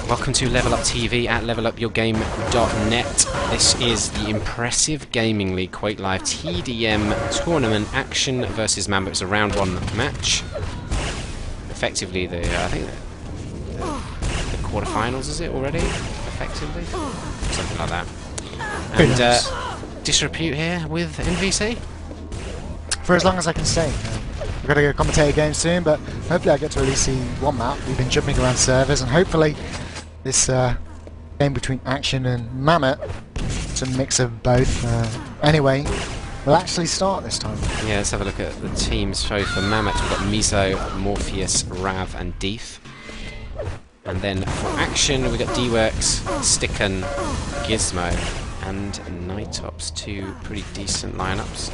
Welcome to Level Up TV at levelupyourgame.net. This is the impressive Gaming League Quake Live TDM tournament. aCtion versus mamut. It's a round one match. Effectively, I think the quarterfinals, is it already? Effectively, something like that. And disrepute here with NVC for as long as I can stay. I've got to go commentate a game soon, but hopefully I get to at least see one map. We've been jumping around servers, and hopefully this game between aCtion and mamut, it's a mix of both. Anyway, we'll actually start this time. Yeah, let's have a look at the teams. So for mamut, we've got Miso, Morpheus, Rav, and Deef. And then for aCtion, we've got D-Works, Sticken, Gizmo, and Nightops. Two pretty decent lineups.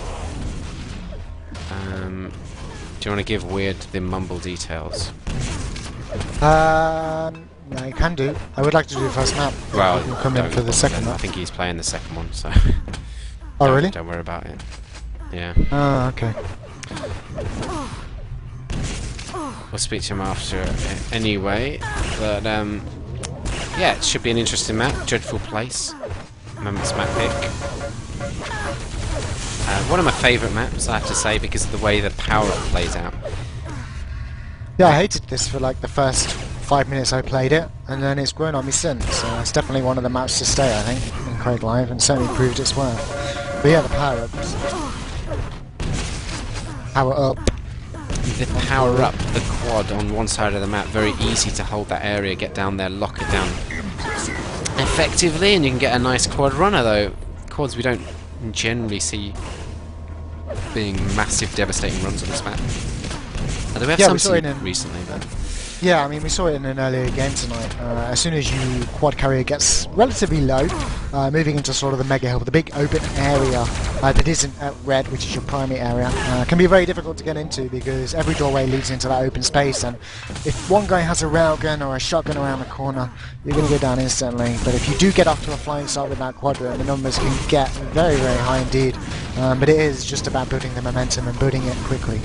Do you want to give Weird the mumble details? Yeah, you can do. I would like to do the first map. Well, we'll come in for the second map. I think he's playing the second one, so... Oh, really? Don't worry about it. Yeah. Oh, okay. We'll speak to him after anyway, but yeah, it should be an interesting map. Dreadful Place, Mammoth's map pick. One of my favourite maps, I have to say, because of the way the power-up plays out. Yeah, I hated this for like the first 5 minutes I played it, and then it's grown on me since. So it's definitely one of the maps to stay, I think, in Quake Live, and certainly proved its worth. But yeah, the power-ups. Power-up. The power-up, the quad on one side of the map, very easy to hold that area, get down there, lock it down effectively, and you can get a nice quad runner, though. Quads we don't generally see being massive, devastating runs on this map. Although we have some seen recently, but... Yeah, I mean, we saw it in an earlier game tonight. As soon as you quad carrier gets relatively low, moving into sort of the mega hill, the big open area that isn't at red, which is your primary area, can be very difficult to get into because every doorway leads into that open space, and if one guy has a railgun or a shotgun around the corner, you're going to go down instantly. But if you do get off to a flying start with that quadrant, the numbers can get very, very high indeed. But it is just about building the momentum and building it quickly.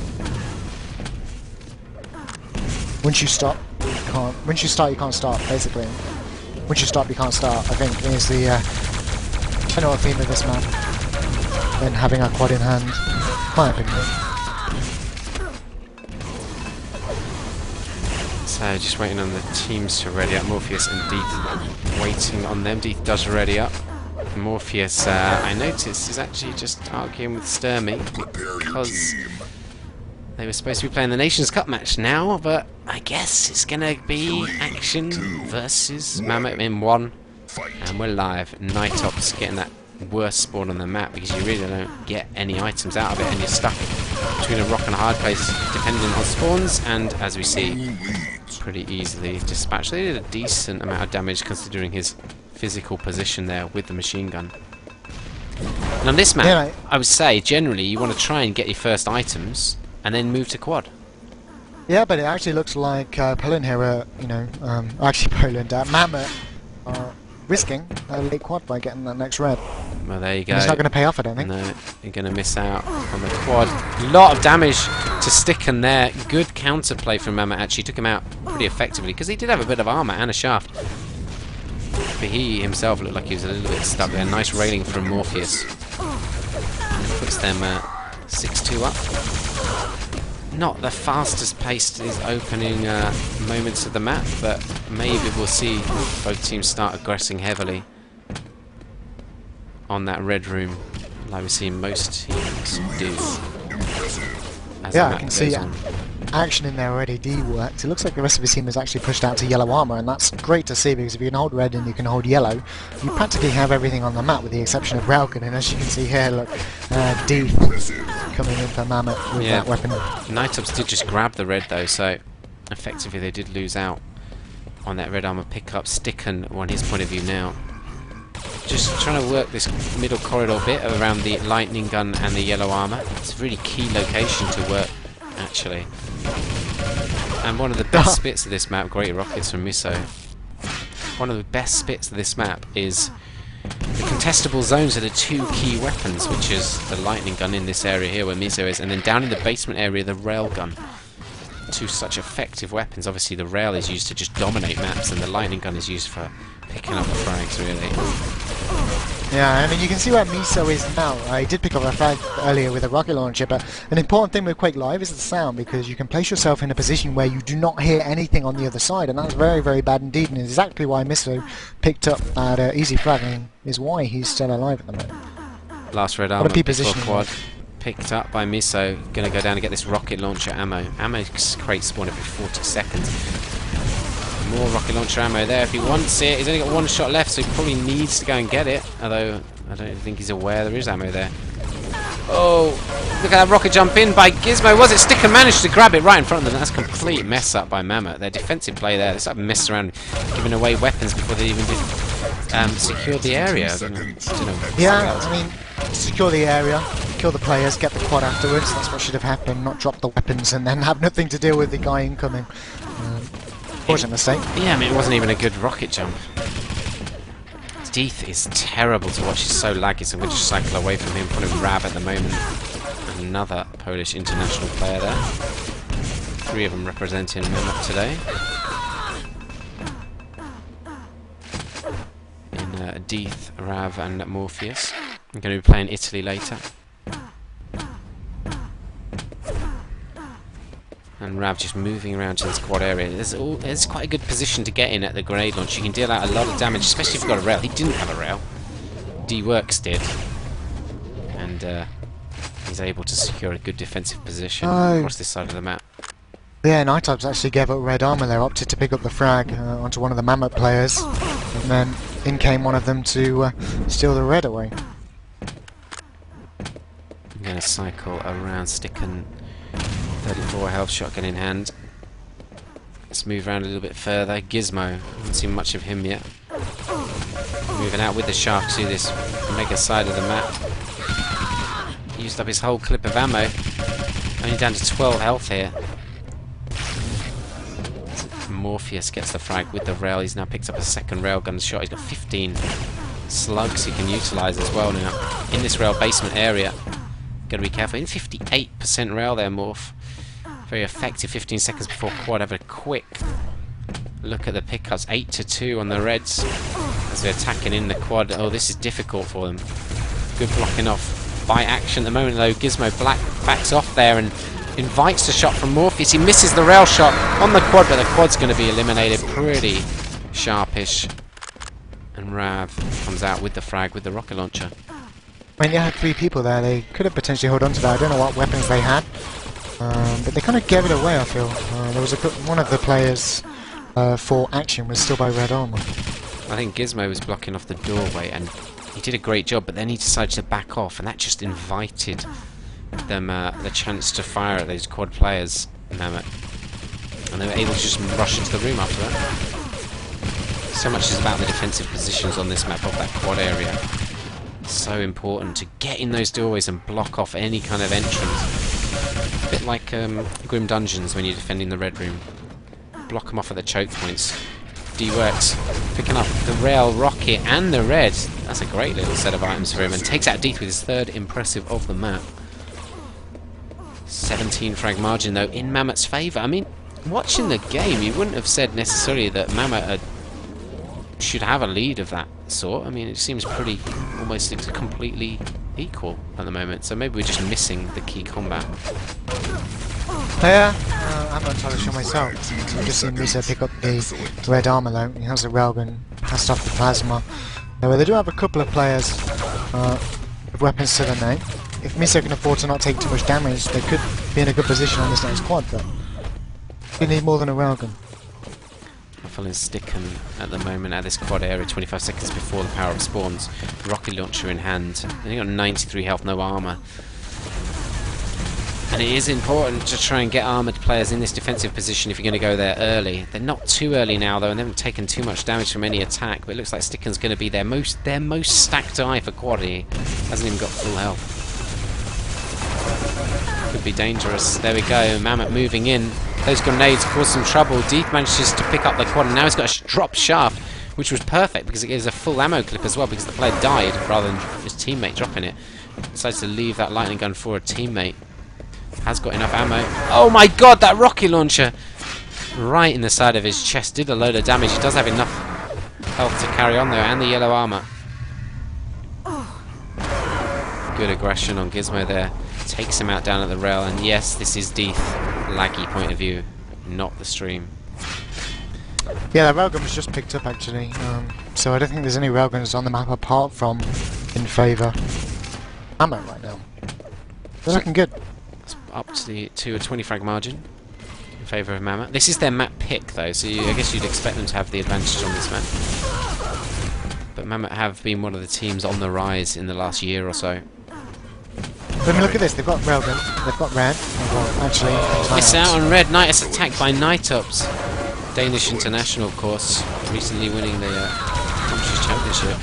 Once you stop, you can't. Once you start, you can't stop. Basically, once you stop, you can't start. I think is the general theme of this map. Then having a quad in hand, my opinion. So just waiting on the teams to ready up. Morpheus and Deeth waiting on them. Deeth does ready up. Morpheus, I noticed, is actually just arguing with Sturmy because they were supposed to be playing the Nations Cup match now, but I guess it's going to be aCtion versus mamut in one. And we're live. Nightops getting that worst spawn on the map because you really don't get any items out of it, and you're stuck between a rock and a hard place depending on spawns, and as we see, pretty easily dispatched. They did a decent amount of damage considering his physical position there with the machine gun. And on this map, yeah, I would say generally you want to try and get your first items and then move to quad. Yeah, but it actually looks like Poland here are, actually Poland, mamut are risking a late quad by getting that next red. Well, there you go. And it's not going to pay off, I don't think. No, you're going to miss out on the quad. Lot of damage to Sticken there. Good counterplay from mamut, actually. Took him out pretty effectively, because he did have a bit of armor and a shaft. But he himself looked like he was a little bit stuck there. Nice railing from Morpheus. Puts them 6-2 up. Not the fastest paced is opening moments of the map, but maybe we'll see both teams start aggressing heavily on that red room, like we've seen most teams do. Yeah, I can see aCtion in there already. D worked. It looks like the rest of his team has actually pushed out to yellow armor, and that's great to see because if you can hold red and you can hold yellow, you practically have everything on the map with the exception of railgun. And as you can see here, look, D coming in for mamut with that weapon. Nightops did just grab the red though, so effectively they did lose out on that red armor pickup. Sticken on his point of view now, just trying to work this middle corridor bit around the lightning gun and the yellow armor. It's a really key location to work, actually. And one of the best bits of this map, great rockets from Miso. One of the best bits of this map is the contestable zones are the two key weapons, which is the lightning gun in this area here where Miso is, and then down in the basement area the railgun. two such effective weapons. Obviously the rail is used to just dominate maps, and the lightning gun is used for picking up the frags, really. Yeah, I mean, you can see where Miso is now. He did pick up a frag earlier with a rocket launcher, but an important thing with Quake Live is the sound, because you can place yourself in a position where you do not hear anything on the other side, and that's very, very bad indeed, and is exactly why Miso picked up that easy frag, and is why he's still alive at the moment. Last red armor before quad. Picked up by Miso. Going to go down and get this rocket launcher ammo. Ammo crates spawn every 40 seconds. More rocket launcher ammo there if he wants it. He's only got one shot left, so he probably needs to go and get it. Although, I don't think he's aware there is ammo there. Oh, look at that rocket jump in by Gizmo. Was it? Sticker managed to grab it right in front of them. That's a complete mess up by Mammoth. Their defensive play there. They sort of messed around giving away weapons before they even did secure the area. Yeah, I mean, secure the area, kill the players, get the quad afterwards. That's what should have happened, not drop the weapons and then have nothing to deal with the guy incoming. Fortunate mistake. Yeah, I mean, it wasn't even a good rocket jump. Deeth is terrible to watch. He's so laggy, so I'm going to just cycle away from him. Put him Rab at the moment. Another Polish international player there. 3 of them representing Mamut today. In Deeth, Rav and Morpheus. I'm going to be playing Italy later. And Rav just moving around to this quad area. There's quite a good position to get in at the grenade launch. You can deal out a lot of damage, especially if you've got a rail. He didn't have a rail. D-Works did. And he's able to secure a good defensive position across this side of the map. Yeah, Nightypes actually gave up red armor there, opted to pick up the frag onto one of the Mammoth players. And then in came one of them to steal the red away. I'm going to cycle around, sticking 34 health, shotgun in hand. Let's move around a little bit further. Gizmo, haven't seen much of him yet. Moving out with the shaft to this mega side of the map. Used up his whole clip of ammo. Only down to 12 health here. Morpheus gets the frag with the rail. He's now picked up a second railgun shot. He's got 15 slugs he can utilise as well now. In this rail basement area. Gotta be careful. In 58% rail there, Morph. Very effective. 15 seconds before quad. Have a quick look at the pickups. 8-2 on the Reds as they're attacking in the quad. Oh, this is difficult for them. Good blocking off by aCtion at the moment, though. Gizmo Black backs off there and invites the shot from Morpheus. He misses the rail shot on the quad, but the quad's going to be eliminated pretty sharpish. And Rav comes out with the frag with the rocket launcher. When you had 3 people there, they could have potentially held on to that. I don't know what weapons they had, but they kind of gave it away, I feel. There was one of the players for aCtion was still by red armor. I think Gizmo was blocking off the doorway, and he did a great job, but then he decided to back off, and that just invited them the chance to fire at those quad players, Mammoth. And they were able to just rush into the room after that. So much is about the defensive positions on this map of that quad area. So important to get in those doorways and block off any kind of entrance. A bit like Grim Dungeons when you're defending the red room. Block them off at the choke points. D-Works picking up the rail, rocket and the red. That's a great little set of items for him, and takes out Deeth with his 3rd impressive of the map. 17 frag margin though in Mammoth's favour. I mean, watching the game you wouldn't have said necessarily that Mammoth should have a lead of that sort. I mean, it seems pretty almost completely equal at the moment, so maybe we're just missing the key combat. Yeah, I'm not entirely sure myself. I've just seen Miso pick up the red armor though. He has a railgun, passed off the plasma. Now, they do have a couple of players with weapons to their name. If Miso can afford to not take too much damage, they could be in a good position on this next quad, but they need more than a railgun. Feeling sticking at the moment at this quad area, 25 seconds before the power-up spawns. Rocket launcher in hand. They got 93 health, no armor. And it is important to try and get armored players in this defensive position if you're going to go there early. They're not too early now though, and they haven't taken too much damage from any attack, but it looks like Sticken's going to be their most stacked eye for quad here. Hasn't even got full health. Could be dangerous. There we go, Mammoth moving in. Those grenades cause some trouble. Deeth manages to pick up the quad, and now he's got a drop shaft, which was perfect because it gives a full ammo clip as well, because the player died rather than his teammate dropping it. Decides to leave that lightning gun for a teammate. Has got enough ammo. Oh my god, that rocket launcher! Right in the side of his chest. Did a load of damage. He does have enough health to carry on though, and the yellow armor. Good aggression on Gizmo there. Takes him out down at the rail, and yes, this is Deeth laggy point of view, not the stream. Yeah, the railgun was just picked up actually, so I don't think there's any railguns on the map apart from in favour ammo right now. They're looking good. It's up to a 20 frag margin in favour of Mammoth. This is their map pick though, so I guess you'd expect them to have the advantage on this map. But Mammoth have been one of the teams on the rise in the last year or so. But I mean, look at this, they've got railgun, they've got red, they've got actually... Miss out on red. Night attacked by Nightops. Danish international, of course, recently winning the country's championship.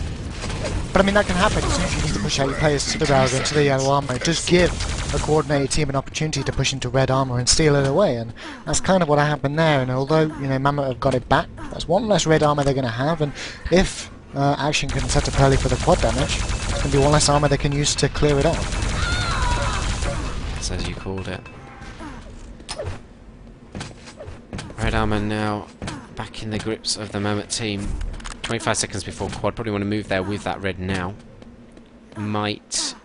But I mean, that can happen as soon as you need to push out your players to the railgun, to the yellow armor. It does give a coordinated team an opportunity to push into red armor and steal it away, and that's kind of what happened there. And although, you know, Mammoth have got it back, that's one less red armor they're going to have, and if aCtion can set up early for the quad damage, it's going to be one less armor they can use to clear it out. That's as you called it. Red armor now back in the grips of the Mammoth team. 25 seconds before quad. Probably want to move there with that red now. Might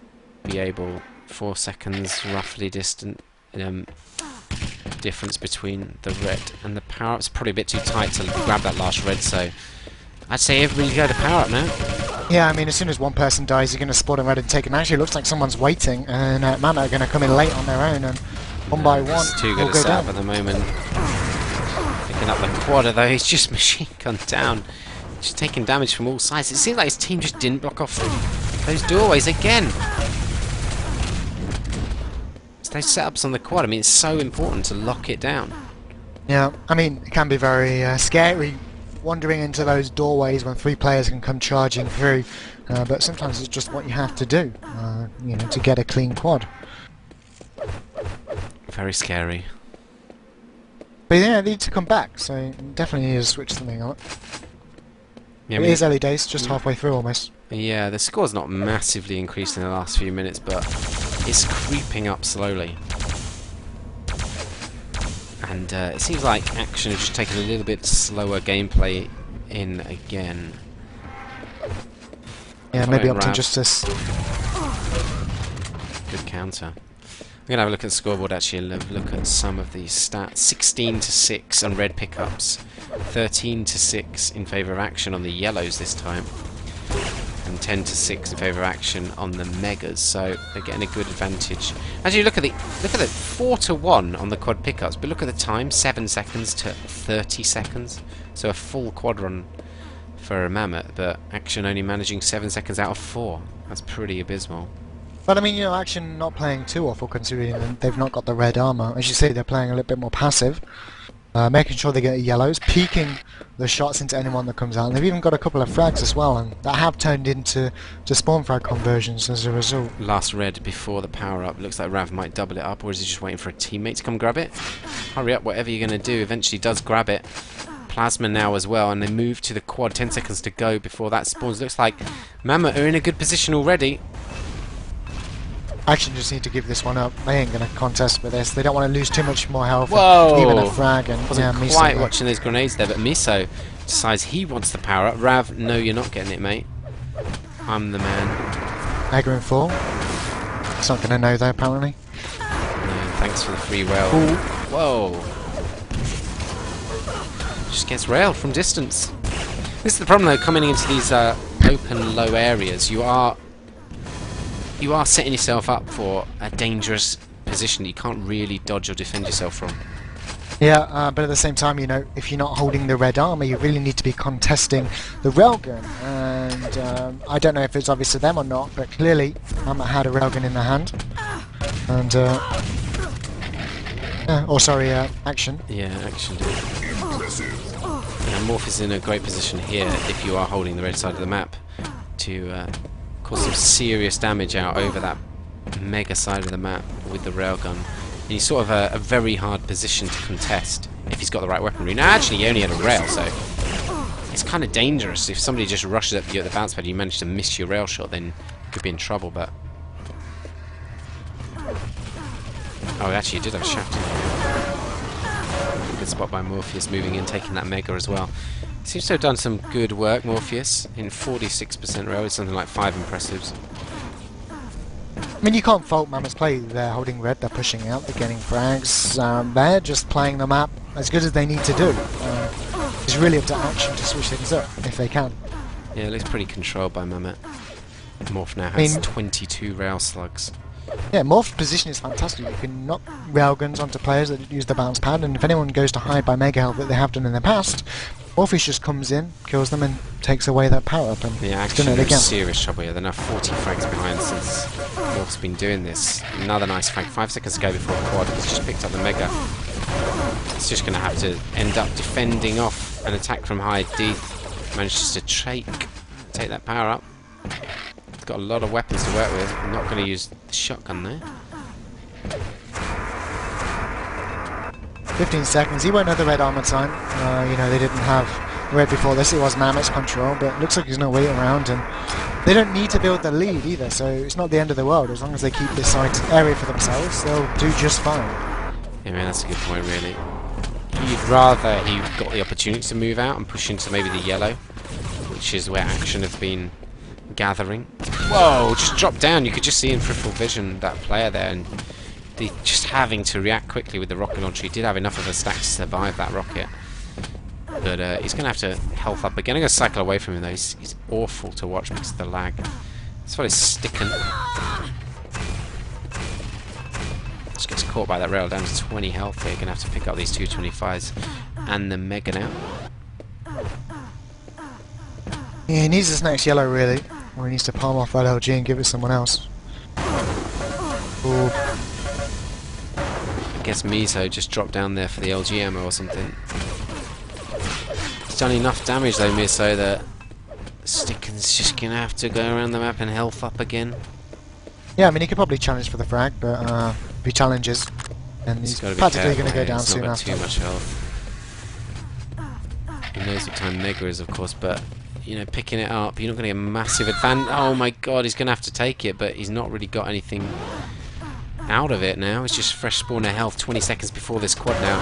be able. 4 seconds roughly distant. Difference between the red and the power up's probably a bit too tight to grab that last red, so I'd say everybody go to power up now. Yeah, I mean, as soon as one person dies, you're going to spot him red and take it. Actually, it looks like someone's waiting, and Mammoth are going to come in late on their own, and one by one, it's too good a setup at the moment. Picking up the quad, though, he's just machine gunned down. Just taking damage from all sides. It seems like his team just didn't block off those doorways again. It's those setups on the quad, I mean, it's so important to lock it down. Yeah, I mean, it can be very scary wandering into those doorways when 3 players can come charging through, but sometimes it's just what you have to do, you know, to get a clean quad. Very scary. But yeah, they need to come back, so definitely need to switch something up. Yeah, it is early days, just halfway through almost. Yeah, the score's not massively increased in the last few minutes, but it's creeping up slowly. And it seems like aCtion has just taken a little bit slower gameplay in again. Yeah, maybe opting just to... Good counter. We're going to have a look at the scoreboard actually and look at some of these stats. 16-6 on red pickups. 13-6 in favour of aCtion on the yellows this time. And 10-6 in favour of aCtion on the megas, so they're getting a good advantage. As you look at the 4-1 on the quad pickups, but look at the time, 7 seconds to 30 seconds. So a full quad run for a Mammoth, but aCtion only managing 7 seconds out of 4. That's pretty abysmal. But I mean, you know, aCtion not playing too awful considering they've not got the red armor. As you say, they're playing a little bit more passive. Making sure they get yellows, peeking the shots into anyone that comes out, and they've even got a couple of frags as well, and that have turned into spawn frag conversions as a result. Last red before the power up. Looks like Rav might double it up, or is he just waiting for a teammate to come grab it? Hurry up, whatever you're going to do. Eventually does grab it. Plasma now as well, and they move to the quad. 10 seconds to go before that spawns. Looks like Mammoth are in a good position already. aCtion just need to give this one up. They ain't going to contest with this. They don't want to lose too much more health. Whoa! Even a frag. And Wasn't quite watching those grenades there, but Miso decides he wants the power up. Rav, no, you're not getting it, mate. I'm the man. Mega in 4. It's not going to know though, apparently. No, thanks for the free rail. Ooh. Whoa! Just gets railed from distance. This is the problem though, coming into these open low areas. You are setting yourself up for a dangerous position that you can't really dodge or defend yourself from. Yeah, but at the same time, you know, if you're not holding the red armor, you really need to be contesting the railgun. And I don't know if it's obvious to them or not, but clearly Mammoth had a railgun in their hand. And, aCtion. Yeah, aCtion did. And Morph is in a great position here if you are holding the red side of the map to cause some serious damage out over that mega side of the map with the railgun. And he's sort of a very hard position to contest if he's got the right weaponry. Now actually he only had a rail, so it's kind of dangerous. If somebody just rushes up you at the bounce pad and you manage to miss your rail shot, then you could be in trouble. But Oh, actually, he did have a shaft. Good spot by Morpheus, moving in, taking that Mega as well. Seems to have done some good work, Morpheus, in 46% rail, with something like 5 impressives. I mean, you can't fault Mammoth's play. They're holding red, they're pushing out, they're getting frags. They're just playing the map as good as they need to do. It's really up to aCtion to switch things up, if they can. Yeah, it looks pretty controlled by Mammoth. Morph now has 22 rail slugs. Yeah, Morph's position is fantastic. You can knock railguns onto players that use the bounce pad, and if anyone goes to hide by Mega Health that they have done in the past, Morpheus just comes in, kills them, and takes away that power up. And yeah, done it aCtion again. serious trouble here. They're now 40 frags behind since Morph's been doing this. Another nice frag 5 seconds ago before quad. He's just picked up the Mega. It's just going to have to end up defending off an attack from high. Deeth manages to take that power up. He's got a lot of weapons to work with. I'm not going to use the shotgun there. 15 seconds. He won't have the red armor time. You know, they didn't have red before this. It was Mammoth's control, but it looks like he's going to wait around, and they don't need to build the lead either, so it's not the end of the world. As long as they keep this area for themselves, they'll do just fine. Yeah, man, that's a good point, really. You'd rather he got the opportunity to move out and push into maybe the yellow, which is where aCtion have been gathering. Whoa, just dropped down. You could just see in peripheral vision that player there, and just having to react quickly with the rocket launcher. He did have enough of a stack to survive that rocket, but he's going to have to health up again. I'm going to cycle away from him though. He's awful to watch because of the lag. That's what he's sticking. Just gets caught by that rail, down to 20 health here. Going to have to pick up these 225s and the Mega now. Yeah, he needs this next yellow really, or he needs to palm off that LG and give it to someone else. Ooh. I guess Miso just dropped down there for the LG ammo or something. He's done enough damage though, Miso, that Sticken's just going to have to go around the map and health up again. Yeah, I mean, he could probably challenge for the frag, but if he challenges, then he's practically going to go down soon after. Too much health. He knows what time Mega is, of course, but you know, picking it up, you're not going to get a massive advantage. Oh my god, he's going to have to take it, but he's not really got anything out of it now. It's just fresh spawner health 20 seconds before this quad now.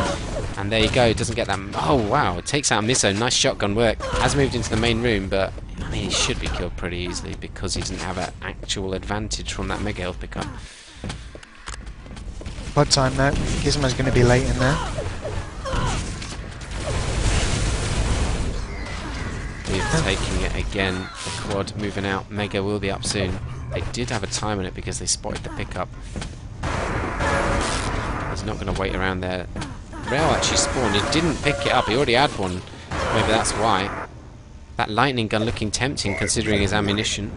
And there you go, doesn't get that. Oh wow, it takes out Miso. Nice shotgun work. Has moved into the main room, but I mean, he should be killed pretty easily because he doesn't have an actual advantage from that Mega health pickup. Quad time now. Gizmo's going to be late in there. Deeth taking it again. The quad moving out. Mega will be up soon. They did have a time on it because they spotted the pickup. He's not going to wait around there. Rail actually spawned. He didn't pick it up. He already had one. Maybe that's why. That lightning gun looking tempting considering his ammunition.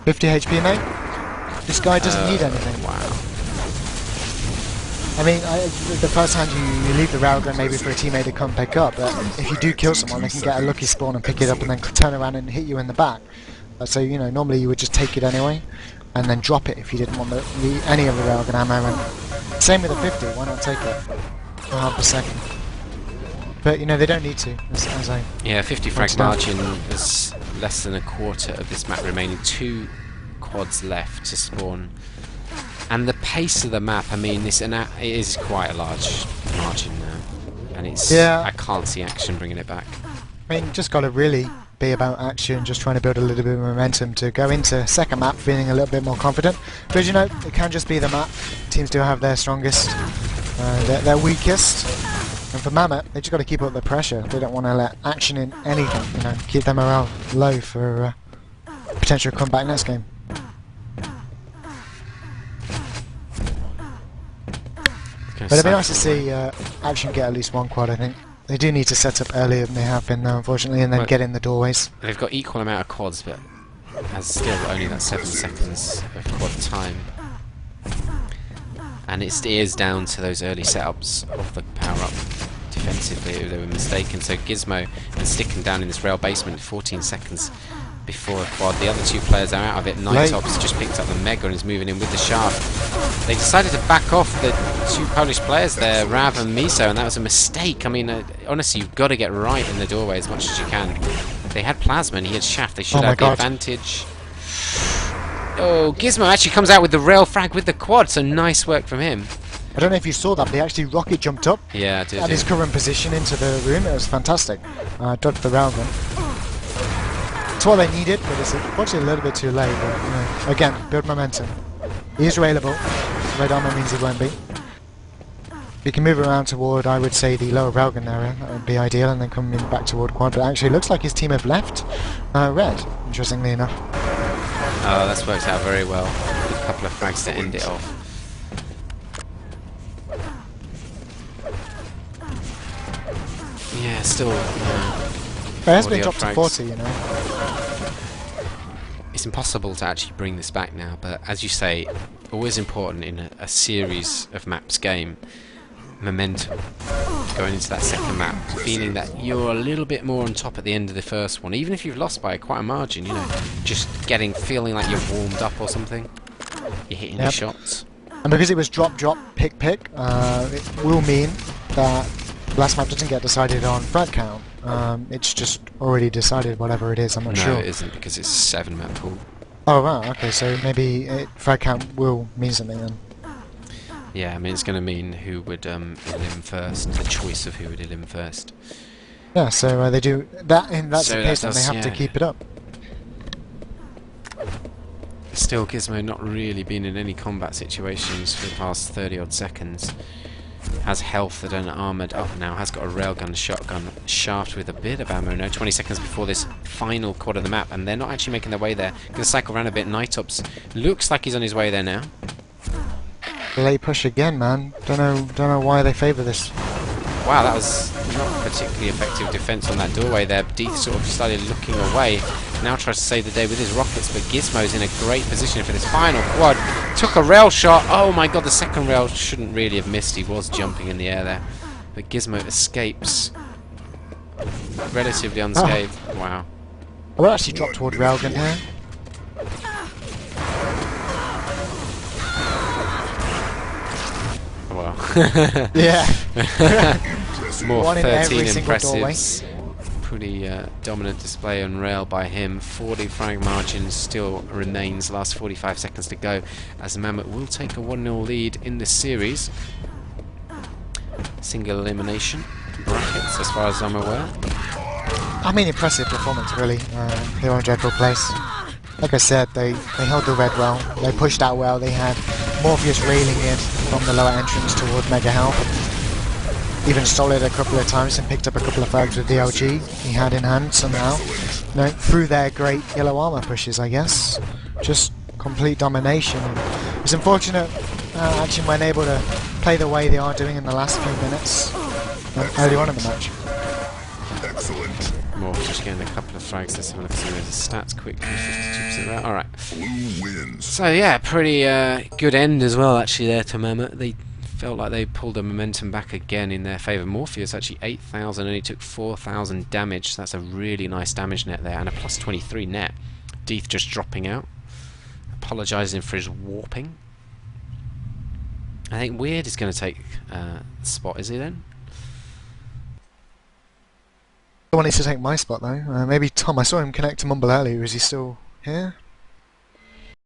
50 HP, mate. This guy doesn't need anything. Wow. I mean, the first time you leave the railgun maybe for a teammate to come pick up, but if you do kill someone, they can get a lucky spawn and pick it up and then turn around and hit you in the back. So, you know, normally you would just take it anyway and then drop it if you didn't want any of the railgun ammo. And same with the 50, why not take it for half a second? But, you know, they don't need to, as I yeah, 50 frag margin is less than a quarter of this map remaining. 2 quads left to spawn. And the pace of the map, I mean, it is quite a large margin now. And it's, yeah. I can't see aCtion bringing it back. I mean, just got to really be about aCtion, just trying to build a little bit of momentum to go into second map feeling a little bit more confident. But you know, it can just be the map. Teams do have their strongest, their weakest. And for Mammoth, they just got to keep up the pressure. They don't want to let aCtion in anything, you know, keep their morale low for potential comeback next game. But it'd be nice to see aCtion get at least one quad, I think. They do need to set up earlier than they have been, though, unfortunately, and then get in the doorways. They've got equal amount of quads, but has still only that 7 seconds of quad time. And it is down to those early setups of the power-up defensively. They were mistaken, so Gizmo and Sticken down in this rail basement 14 seconds before a quad. The other 2 players are out of it. Nightops just picked up the Mega and is moving in with the shaft. They decided to back off the 2 Polish players there, Rav and Miso, and that was a mistake. I mean, honestly, you've got to get right in the doorway as much as you can. They had Plasma and he had shaft. They should have the advantage. Oh, Gizmo actually comes out with the rail frag with the quad, so nice work from him. I don't know if you saw that, but he actually rocket jumped up Yeah, I did. at his current position into the room. It was fantastic. Dodged the railgun. It's what they needed, but it's unfortunately a little bit too late. But you know, again, build momentum. He is available. Red armor means he won't be. We can move around toward, I would say, the lower railgun area. That would be ideal, and then come in back toward quad. But actually, it looks like his team have left red. Interestingly enough. Oh, that's worked out very well. A couple of frags to end it off. Yeah, still. It has been dropped to 40, you know. It's impossible to actually bring this back now, but as you say, always important in a series of maps game. Momentum going into that second map, feeling that you're a little bit more on top at the end of the first one, even if you've lost by quite a margin, you know, just feeling like you're warmed up or something. You're hitting the shots. And because it was drop, pick, it will mean that the last map doesn't get decided on frag count. It's just already decided, whatever it is. I'm not sure. No, it isn't, because it's a 7-map pool. Oh wow, okay, so maybe frag count will mean something then. Yeah, I mean, it's going to mean who would elim first, the choice of who would elim first. Yeah, so they do that. In that's the case, then they have to keep it up. Still, Gizmo not really been in any combat situations for the past 30-odd seconds. Has health that and armoured up now. Has got a railgun, shotgun, shaft with a bit of ammo. No, 20 seconds before this final quad of the map, and they're not actually making their way there. Going to cycle around a bit. Nitops looks like he's on his way there now. Late push again, man. Don't know why they favour this. Wow, that was not particularly effective defence on that doorway there. Deeth sort of started looking away. Now tries to save the day with his rockets, but Gizmo's in a great position for this final quad. Took a rail shot. Oh my god, the second rail shouldn't really have missed. He was jumping in the air there. But Gizmo escapes relatively unscathed. Oh. Wow. I will actually drop toward railgun here. Well. Yeah. More One in 13 every single doorway. impressives. Pretty dominant display on rail by him. 40 frag margin still remains. Last 45 seconds to go as Mamut will take a 1-0 lead in this series. Single elimination brackets as far as I'm aware. I mean, impressive performance really here on Dreadful Place. Like I said, they held the red well, they pushed out well, they had Morpheus railing in from the lower entrance toward Mega Help. Even stole it a couple of times and picked up a couple of frags with the LG he had in hand somehow. You know, through their great yellow armor pushes, I guess. Just complete domination. It's unfortunate aCtion weren't able to play the way they are doing in the last few minutes early on in the match. Excellent. Morph just getting a couple of frags. Let's have a look at some of his stats quickly. 52% there. Alright. Blue wins. So yeah, pretty good end as well actually there to Mamut. They felt like they pulled the momentum back again in their favour. Morpheus actually 8,000, only took 4,000 damage. So that's a really nice damage net there, and a plus 23 net. Deeth just dropping out, apologising for his warping. I think Weird is going to take the spot, is he then? I wanted to take my spot though. Maybe Tom. I saw him connect to Mumble earlier. Is he still here?